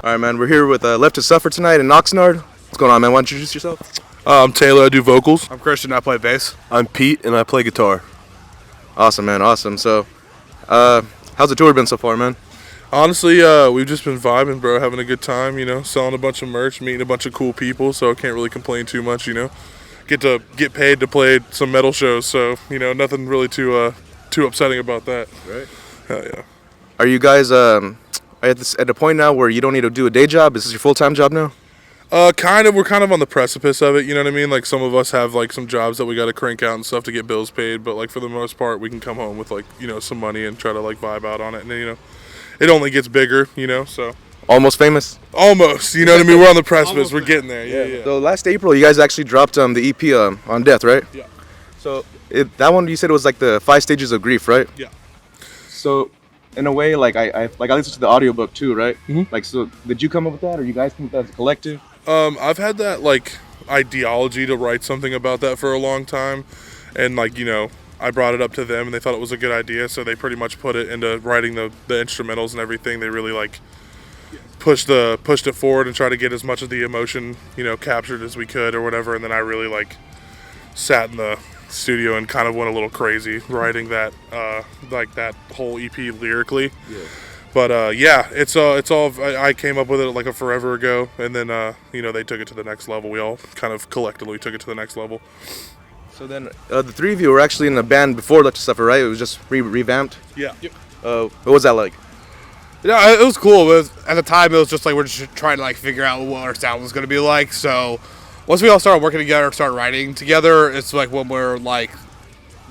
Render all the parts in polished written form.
All right, man. We're here with Left to Suffer tonight in Oxnard. What's going on, man? Why don't you introduce yourself? I'm Taylor, I do vocals. I'm Christian, I play bass. I'm Pete, and I play guitar. Awesome, man. Awesome. So, how's the tour been so far, man? Honestly, we've just been vibing, bro, having a good time, selling a bunch of merch, meeting a bunch of cool people, so I can't really complain too much, Get paid to play some metal shows, so, nothing really too upsetting about that. Right. Hell yeah. Are you guys at the point now where you don't need to do a day job? Is this your full-time job now? We're kind of on the precipice of it, you know what I mean? Like, some of us have, like, some jobs that we got to crank out and stuff to get bills paid, but, like, for the most part, we can come home with, like, some money and try to, like, vibe out on it, and then, it only gets bigger, so. Almost famous? Almost, you know what I mean? We're on the precipice, we're getting there, yeah. So, last April, you guys actually dropped the EP On Death, right? Yeah. So, that one, you said it was, like, the 5 stages of grief, right? Yeah. So, in a way, like, I listened to the audiobook, too, right? Mhm. Like, so, did you come up with that, or you guys think that's a collective? I've had that, like, ideology to write something about that for a long time, and, like, I brought it up to them, and they thought it was a good idea, so they pretty much put it into writing the instrumentals and everything. They really, like, pushed it forward and tried to get as much of the emotion, captured as we could or whatever, and then I really, like, sat in the studio and kind of went a little crazy writing that, like, that whole EP lyrically. Yeah. But yeah, it's all. I came up with it like a forever ago, and then they took it to the next level. We all kind of collectively took it to the next level. So then, the three of you were actually in a band before Left to Suffer, right? It was just revamped. Yeah. What was that like? Yeah, it was cool. At the time, it was just like we're just trying to like figure out what our sound was gonna be like. So once we all started working together, started writing together, it's like when we're like,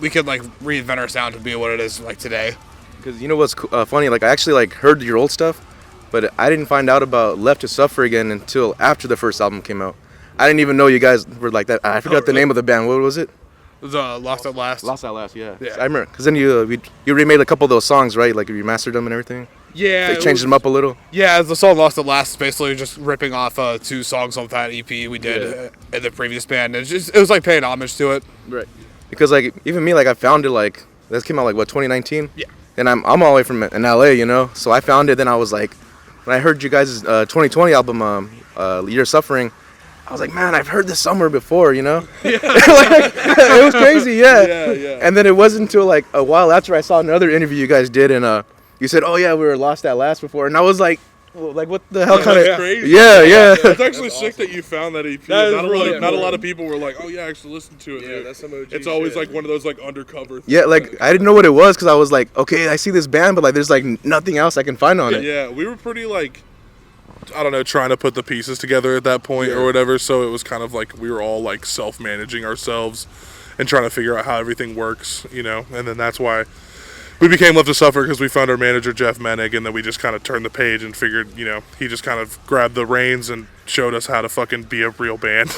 we could like reinvent our sound to be what it is like today. Because you know what's funny? Like, I actually like heard your old stuff, but I didn't find out about Left to Suffer again until after the first album came out. I didn't even know you guys were like that. I forgot the name of the band. What was it? It was Lost at Last. Lost at Last, yeah. Yeah. I remember, because then you remade a couple of those songs, right? Like, you remastered them and everything. Yeah. They changed them up a little. Yeah, the song Lost at Last is basically just ripping off 2 songs off that EP we did in the previous band. It was like paying homage to it. Right. Because like even me, like I found it like this came out like what 2019. Yeah. And I'm all the way from in LA, so I found it. Then I was like, when I heard you guys' 2020 album, Year of Suffering, I was like, man, I've heard this somewhere before, Yeah. Like, it was crazy, yeah. Yeah. And then it wasn't until like a while after I saw another interview you guys did, and you said, oh yeah, we were Lost at Last before, and I was like, well, like what the hell kind of crazy. Yeah. It's actually sick that you found that EP. That is Not really a lot of people were like, oh yeah, I actually listened to it. Yeah, that's some OG It's always shit. like one of those like undercover things. Yeah, like I didn't know what it was because I was like, okay, I see this band, but like there's like nothing else I can find on it. Yeah, we were pretty like, I don't know, trying to put the pieces together at that point or whatever. So it was kind of like we were all like self-managing ourselves and trying to figure out how everything works, And then that's why we became Left to Suffer, because we found our manager Jeff Menig, and then we just kind of turned the page and figured, he just kind of grabbed the reins and showed us how to fucking be a real band.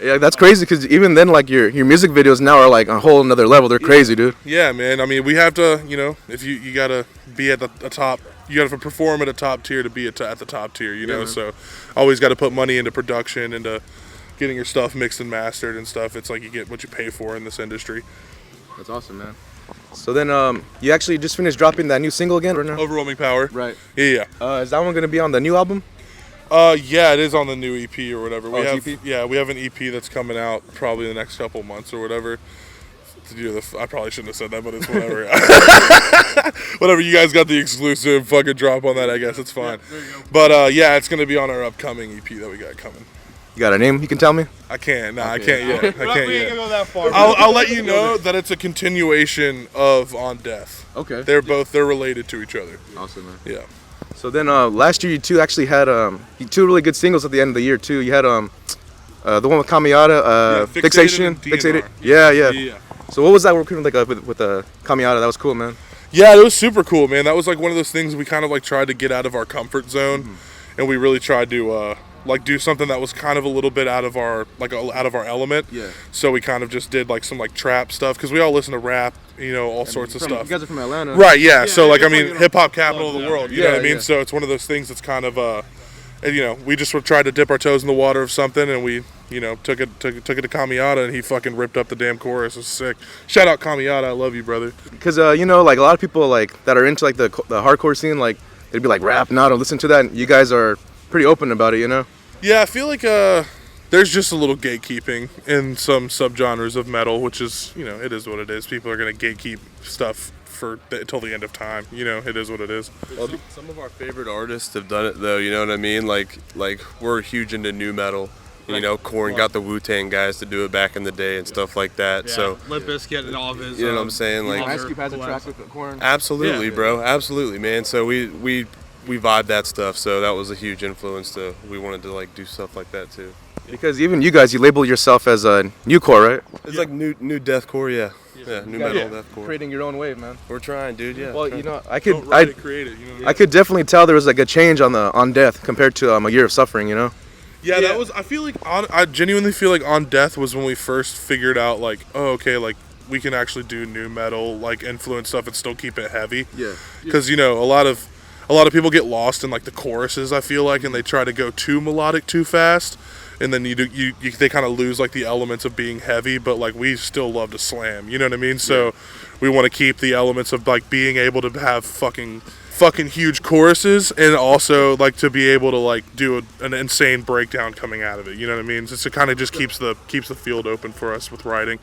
Yeah, that's crazy because even then, like your music videos now are like a whole another level. They're crazy, dude. Yeah, man. I mean, we have to, if you gotta be at the top, you gotta perform at a top tier to be at the top tier, man. So always got to put money into production, into getting your stuff mixed and mastered and stuff. It's like you get what you pay for in this industry. That's awesome, man. So then, you actually just finished dropping that new single again right now? Overwhelming Power. Right. Yeah. Is that one gonna be on the new album? Yeah, it is on the new EP or whatever. We it's have EP? Yeah, we have an EP that's coming out probably in the next couple months or whatever. I probably shouldn't have said that, but it's whatever. Whatever, you guys got the exclusive fucking drop on that, I guess it's fine. There you go. But yeah, it's gonna be on our upcoming EP that we got coming. You got a name you can tell me? I can't. Nah, I Okay. can't yet. I We can't ain't yet. gonna go that far. I'll let you know that it's a continuation of On Death. Okay. They're related to each other. Awesome, man. Yeah. So then, last year you two actually had 2 really good singles at the end of the year too. You had the one with Kamiyata, Yeah, Fixation, and DNR. Fixated. Yeah. Yeah. So what was that working with Kamiyata? That was cool, man. Yeah, it was super cool, man. That was like one of those things we kind of like tried to get out of our comfort zone, and we really tried to like do something that was kind of a little bit out of our element. Yeah. So we kind of just did like some like trap stuff because we all listen to rap, all sorts of stuff. You guys are from Atlanta, Right, yeah. So, like, I it's mean, like, hip-hop capital of the world, you know what I mean? yeah. So it's one of those things that's kind of, we just tried to dip our toes in the water of something, and we, took it to Kamiyata, and he fucking ripped up the damn chorus. It was sick. Shout out Kamiyata, I love you, brother. Because like a lot of people like that are into like the hardcore scene, like they'd be like, rap, no, don't listen to that. And you guys are pretty open about it, you know? Yeah, I feel like there's just a little gatekeeping in some subgenres of metal, which is, you know, it is what it is. People are gonna gatekeep stuff until the end of time. You know, it is what it is. Well, some of our favorite artists have done it though. You know what I mean? Like we're huge into new metal. You know, Korn got the Wu-Tang guys to do it back in the day and stuff like that. Yeah, So Limp Bizkit and all of his. you know what I'm saying? Like Ice Cube has a track with Korn. absolutely, Yeah. bro. Absolutely, man. So we vibe that stuff. So that was a huge influence. We wanted to like do stuff like that too. Because even you guys, you label yourself as a newcore, right? It's like new deathcore, yeah. Yeah, new metal deathcore. Creating your own wave, man. We're trying, dude. Yeah. Well, trying. you know, I Don't could, write it, create it. You know what I mean? I could definitely tell there was like a change on Death compared to A Year of Suffering, you know? Yeah, that was. I feel like I genuinely feel like On Death was when we first figured out like, oh, okay, like we can actually do new metal, like influence stuff and still keep it heavy. Yeah. Because you know a lot of people get lost in like the choruses. I feel like, and they try to go too melodic too fast, and then they kind of lose like the elements of being heavy. But like we still love to slam. You know what I mean? So we want to keep the elements of like being able to have fucking huge choruses and also like to be able to like do an insane breakdown coming out of it. You know what I mean? So it kind of just keeps the field open for us with writing.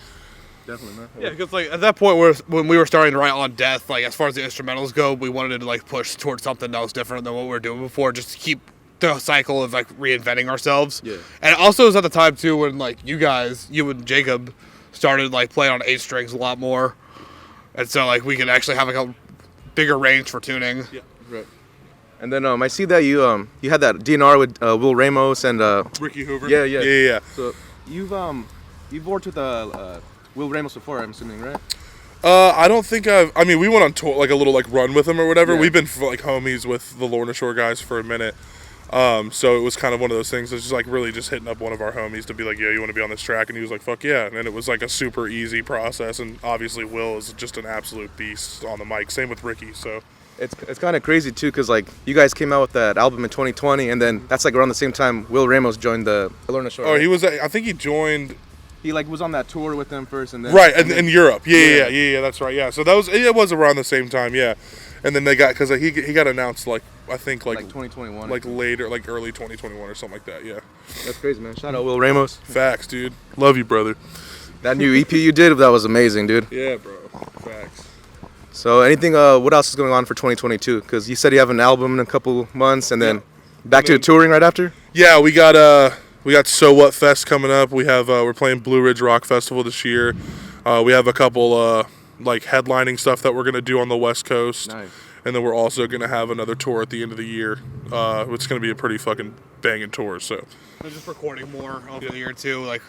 Definitely, man. Yeah, because like at that point when we were starting to write On Death, like as far as the instrumentals go, we wanted to like push towards something that was different than what we were doing before, just to keep the cycle of like reinventing ourselves. Yeah. And also it was at the time too when like you and Jacob started like playing on 8 strings a lot more, and so like we could actually have like a bigger range for tuning. Yeah. Right. And then I see that you had that DNR with Will Ramos and Ricky Hoover. Yeah. Yeah. So you've worked with Will Ramos before, I'm assuming, right? I don't think I mean, we went on tour, like a little like run with him or whatever. Yeah. We've been like homies with the Lorna Shore guys for a minute. So it was kind of one of those things. It was just like really just hitting up one of our homies to be like, yeah, you want to be on this track? And he was like, fuck yeah. And then it was like a super easy process. And obviously Will is just an absolute beast on the mic. Same with Ricky. So It's kind of crazy too, cause like you guys came out with that album in 2020, and then that's like around the same time Will Ramos joined the Lorna Shore. he was. I think he joined. He like was on that tour with them first, and then Right, in Europe. Yeah, that's right. Yeah, so it was around the same time. Yeah, and then they got because he got announced like I think like 2021, like later, like early 2021 or something like that. Yeah, That's crazy, man. Shout out Will Ramos. facts, dude. Love you, brother. That new EP you did, that was amazing, dude. Yeah, bro. Facts. So anything, what else is going on for 2022? Because you said you have an album in a couple months, and then back to touring right after. Yeah, we got So What Fest coming up. We have we're playing Blue Ridge Rock Festival this year. We have a couple like headlining stuff that we're gonna do on the West Coast. Nice. And then we're also gonna have another tour at the end of the year. It's gonna be a pretty fucking banging tour. So We're just recording more over the year too, like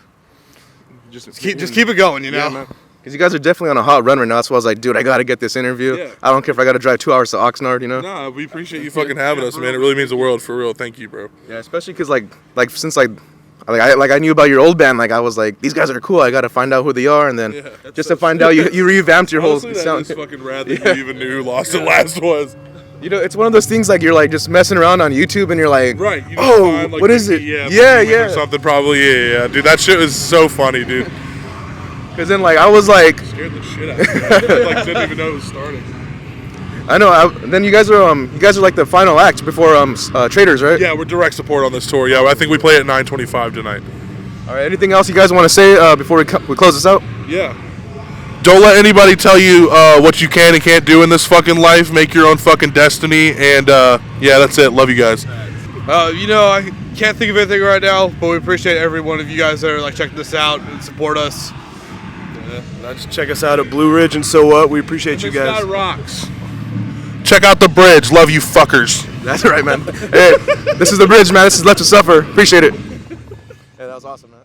Just keep it going, you know. Yeah, man. Because you guys are definitely on a hot run right now. That's why I was like, dude, I gotta get this interview. Yeah. I don't care if I gotta drive 2 hours to Oxnard, you know. nah, we appreciate you fucking having us, man. It really means the world, for real. Thank you, bro. Yeah, especially because like since I knew about your old band, like I was like, these guys are cool. I gotta find out who they are, and then just to find out you revamped your Honestly, whole that sound. is fucking rad that you even knew who Lost It Last was. You know, it's one of those things like you're like just messing around on YouTube and you're like, Right. You just oh, find, like, what is it? Yeah, Yeah. or something probably. Yeah. Dude, that shit was so funny, dude. Because then like I was like, Scared the shit out of me. I like, didn't even know it was starting. I know. Then you guys are like the final act before Traders, right? Yeah, we're direct support on this tour. Yeah, I think we play at 9:25 tonight. All right. Anything else you guys want to say before we close this out? Yeah. Don't let anybody tell you what you can and can't do in this fucking life. Make your own fucking destiny. And yeah, that's it. Love you guys. You know, I can't think of anything right now, but we appreciate every one of you guys that are like checking this out and support us. Just check us out at Blue Ridge and So What. We appreciate you guys. Rocks. Check out the bridge. Love you fuckers. That's right, man. Hey, this is the bridge, man. This is Left to Suffer. Appreciate it. Yeah, that was awesome, man.